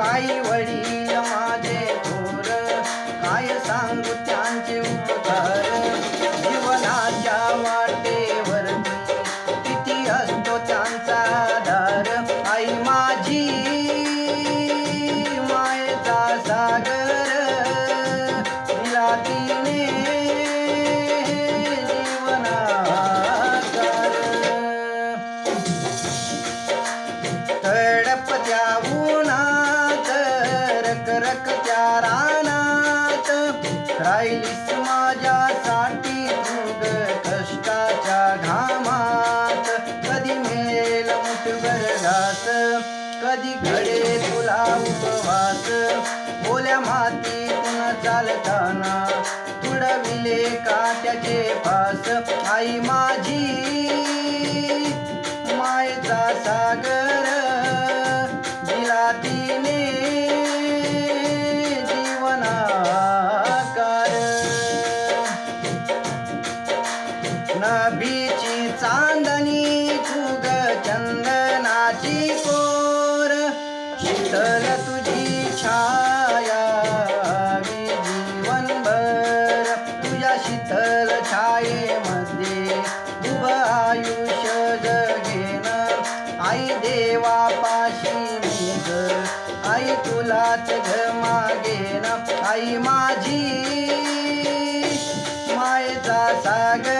आई वडील माझे थोर, काय सांगू त्यांचे उपकार. जीवनाच्या वाटेवर किती असतो त्यांचा आधार. आई माझी मायेचा सागर, दिला तिने जीवनाकार. तडपत्या उन्हात रखरखत्या रानात, राहिलीस माझ्यासाठी तू ग कष्टाच्या घामात. कधी मिळेल मुठभर घास, कधी घडे तुला उपवास. ओल्या मातीतून चालताना तुडविले काट्याचे फास. आई माझी मायेचा सागर, दिला तिने जीवनाकार. नभीची चांदणी तुग चंदनाची कोर, शीतल तुझी छाया मी जीवनभर. तुझ्या शीतल छायेमध्ये उभं आयुष्य जगेन. आई देवापाशी मी ग, आई तुलाच ग मागेन. आई माझी मायेचा सागर,